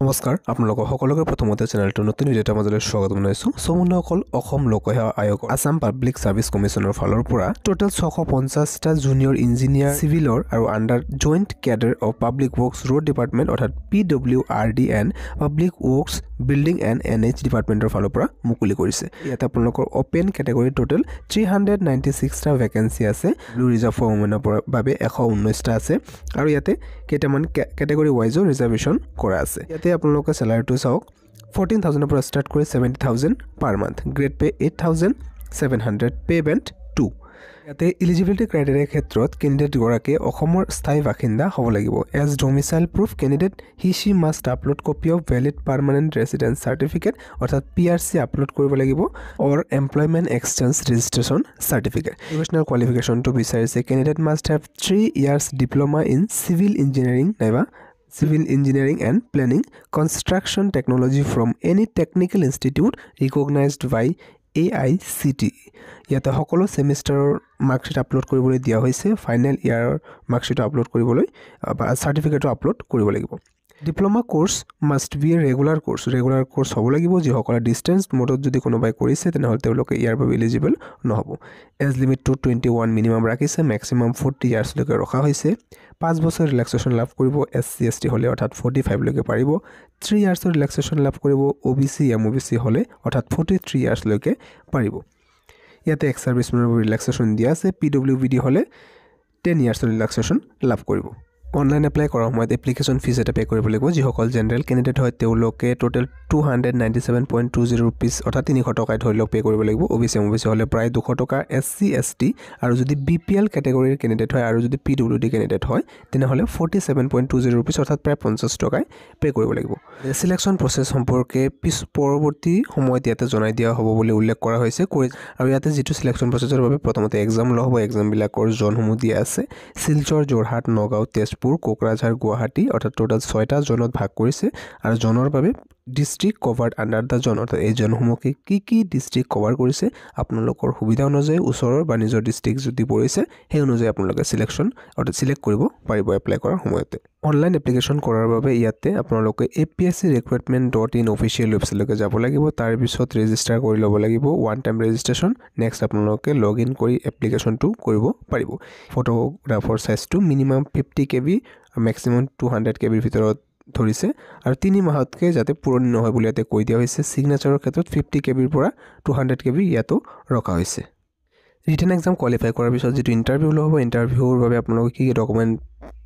নমস্কাৰ আপোনালোক সকলোকে প্ৰথমতে চেনেলটো নতুন ভিডিঅ'ৰ মাজলৈ স্বাগত জনাইছো। সমন্বয়কল অসম লোকসেৱা আয়োগ আসাম পাব্লিক সাৰ্ভিস কমিশনৰ ফালৰ পৰা টোটাল 650টা জুনিয়ৰ ইঞ্জিনিয়াৰ সিভিলৰ আৰু under joint cadre of public works road department অৰ্থাৎ PWRDN public works building and NH ডিপাৰ্টমেন্টৰ ফালৰ পৰা মুকলি কৰিছে। ইয়াতে আপোনালোকৰ ওপেন ক্যাটাগৰী টোটাল 396টা ভ্যাকেন্সি আছে। ব্লু ৰিজাৰ্ভ ফৰ ওমেনৰ বাবে 119টা আছে আৰু ইয়াতে কেইটামান ক্যাটাগৰী ওয়াইজৰ ৰিজাৰ্ভেশন কৰা আছে। ইয়াতে আপোনালোকে স্যালাৰিটো চাওক 14000 পৰা স্টাৰ্ট কৰি 70000 per month, grade pay 8700, pay band 2। ইয়াতে এলিজিবিলিটি ক্ৰাইটেৰিয়া ক্ষেত্ৰত ক্যান্ডিডেট গৰাকী অসমৰ স্থায়ী বাসিন্দা হ'ব লাগিব। As domicile proof candidate he must upload copy of valid permanent residence certificate অৰ্থাৎ PRC আপলোড কৰিব লাগিব or employment exchange registration certificate. Educational কোৱালিফিকেশনটো বিচাৰিছে candidate must have 3 years diploma in civil engineering নাইবা Civil Engineering and Planning Construction Technology from any technical institute recognized by AICTE। ইয়াতে সকলো সেমিস্টাৰৰ marksheet upload কৰিবলৈ দিয়া হৈছে। ফাইনেল ইয়াৰৰ মাৰ্কশিট আপলোড কৰিবলৈ বা সাৰ্টিফিকেটো আপলোড কৰিব লাগিব। Diploma course must B A regular course হ'ব লাগিব। যিসকলে ডিস্টেন্স মোডত যদি কোনোবাই কৰিছে তেনেহ'লে তেওঁলোকে ইয়াৰ বাবে এলিজিবল নহ'ব। এজ লিমিট টু 21 মিনিমাম ৰাখিছে, ম্যাক্সিমাম 40 ইয়াৰ্ছলৈকে ৰখা হৈছে। 5 বছৰ ৰিলেক্সেশ্যন লাভ কৰিব SC ST হ'লে অৰ্থাৎ 45 লৈকে পাৰিব। 3 ইয়াৰ্ছৰ ৰিলেক্সেশ্যন লাভ কৰিব OBC MOBC হ'লে অৰ্থাৎ 43 ইয়াৰ্ছলৈকে পাৰিব। ইয়াতে এক্স সাৰ্ভিসমেনৰ ৰিলেক্সেশ্যন দিয়া আছে। PWBD হ'লে 10 ইয়াৰ্ছৰ ৰিলেক্সেশ্যন লাভ কৰিব। অনলাইন এপ্লাই কৰাৰ সময়ত এপ্লিকেশ্যন ফিজ এটা পে কৰিব লাগিব। যিসকল জেনেৰেল ক্যান্ডিডেট হয় তেওঁলোকে টোটাল 297.20 ৰুপিজ অৰ্থাৎ 300 টকা ধৰি লওক পে কৰিব লাগিব। OBC MOBC হ'লে প্ৰায় 200 টকা। SC ST আৰু যদি BPL ক্যাটাগৰীৰ ক্যান্ডিডেট হয় আৰু যদি PWD ক্যান্ডিডেট হয় তেনেহ'লে 47.20 ৰুপিজ অৰ্থাৎ প্ৰায় 50 টকাই পে কৰিব লাগিব। সিলেকশন প্ৰসেস সম্পৰ্কে পৰৱৰ্তী সময়ত ইয়াতে জনাই দিয়া হ'ব বুলি উল্লেখ কৰা হৈছে। আৰু ইয়াতে যেটো সিলেকশন প্ৰসেসৰ বাবে প্ৰথমতে এক্সাম লব। এক্সাম বিলাকৰ জনসমূহ দিয়া আছে। শিলচৰ, যোৰহাট, নগাঁও, তেজপুৰ, কোকৰাঝাৰ, গুৱাহাটী অৰ্থাৎ টোটাল 6টা জনত ভাগ কৰিছে। আৰু জনৰ বাবে ডিস্ট্ৰিক্ট কভাৰ্ড আন্ডাৰ দা জন অৰ্থাৎ এই জনসমূহকে কি ডিস্ট্ৰিক্ট কভাৰ কৰিছে আপোনালোকৰ সুবিধা অনুযায়ী ওচৰৰ বা নিজৰ ডিস্ট্ৰিক্ট যদি পৰিছে সেই অনুযায়ী আপোনালোকে সিলেকশন অৰ্থাৎ সিলেক্ট কৰিব পাৰিব এপ্লাই কৰাৰ সময়তে। অনলাইন এপ্লিকেশ্যন কৰাৰ বাবে ইয়াতে আপোনালোকে apsc.recruitment.in অফিচিয়েল ৱেবছাইটলৈকে যাব লাগিব। তাৰ পিছত ৰেজিষ্টাৰ কৰি ল'ব লাগিব। One time registration. নেক্সট আপোনালোকে লগ ইন কৰি এপ্লিকেশ্যনটো কৰিব পাৰিব। ফটোগ্ৰাফৰ সাইজটো মিনিমাম 50 KB ম্যাক্সিমাম 200 KB ভিতৰত ধৰিছে আৰু 3 মাহতকৈ যাতে পুৰণি নহয় বুলি ইয়াতে কৈ দিয়া হৈছে। সিগনেচাৰৰ ক্ষেত্ৰত 50 KB পৰা 200 KB ইয়াতো ৰখা হৈছে। ৰিটেন এক্সাম কোৱালিফাই কৰাৰ পিছত যেটো ইন্টাৰভিউ ল'ব, ইন্টাৰভিউৰ বাবে আপোনালোকে কি ডকুমেন্ট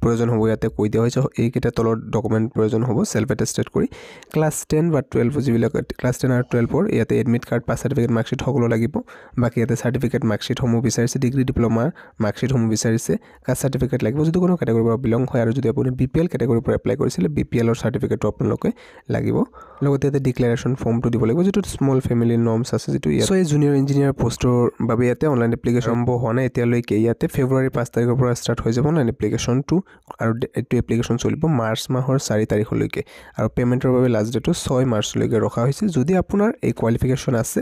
প্ৰয়োজন হ'ব ইয়াতে কৈ দিয়া হৈছে। এইকেইটা তলৰ ডকুমেন্ট প্ৰয়োজন হ'ব সেলফ এটেস্টেড কৰি। ক্লাস 10 বা 12 যিবিলাক ক্লাস 10 আৰু 12 ইয়াতে এডমিট কাৰ্ড, পাছ সাৰ্টিফিকেট, মাৰ্কশিট সকলো লাগিব। বাকি ইয়াতে সাৰ্টিফিকেট, মাৰ্কশিট সমূহ বিচাৰিছে। ডিগ্ৰী ডিপ্লোমা মাৰ্কশিট সমূহ বিচাৰিছে। কাষ্ট সাৰ্টিফিকেট লাগিব যদি কোনো ক্যাটাগৰীৰ পৰা বিলং হয় আৰু যদি আপুনি BPL ক্যাটাগৰীৰ পৰা এপ্লাই কৰিছিল BPL ৰ সাৰ্টিফিকেটটো আপোনালোকে লাগিব। লগতে ইয়াতে ডিক্লাৰেশ্যন ফৰ্মটো দিব লাগিব যেটো স্মল ফেমিলি নৰ্মছ আছে যেটো ইয়াত। এই জুনিয়ৰ ইঞ্জিনিয়াৰ পোষ্টৰ বাবে ইয়াতে অনলাইন এপ্লিকেশ্যন হোৱা নাই এতিয়ালৈকে। ইয়াতে ফেব্ৰুৱাৰী 5 তাৰিখৰ পৰা ষ্টাৰ্ট হৈ যাব অনলাইন এপ্লিকেশ্যনটো আৰু এইটো এপ্লিকেশ্যন চলিব মাৰ্চ মাহৰ 4 তাৰিখলৈকে আৰু পেমেন্টৰ বাবে লাষ্ট ডেটটো 6 মাৰ্চলৈকে ৰখা হৈছে। যদি আপোনাৰ এই কোৱালিফিকেশ্যন আছে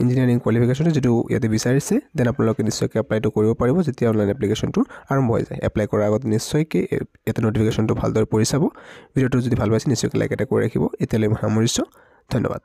ইঞ্জিনিয়াৰিং কোৱালিফিকেশ্যন যেটো ইয়াতে বিচাৰিছে দেন আপোনালোকে নিশ্চয়কৈ এপ্লাইটো কৰিব পাৰিব যেতিয়া অনলাইন এপ্লিকেশ্যনটো আৰম্ভ হৈ যায়। এপ্লাই কৰাৰ আগত নিশ্চয়কৈ ইয়াতে নটিফিকেশ্যনটো ভালদৰে পঢ়ি চাব। ভিডিঅ'টো যদি ভাল পাইছে নিশ্চয়কৈ লাইক এটা কৰি ৰাখিব। এতিয়ালৈ সামৰিছোঁ। ধন্যবাদ।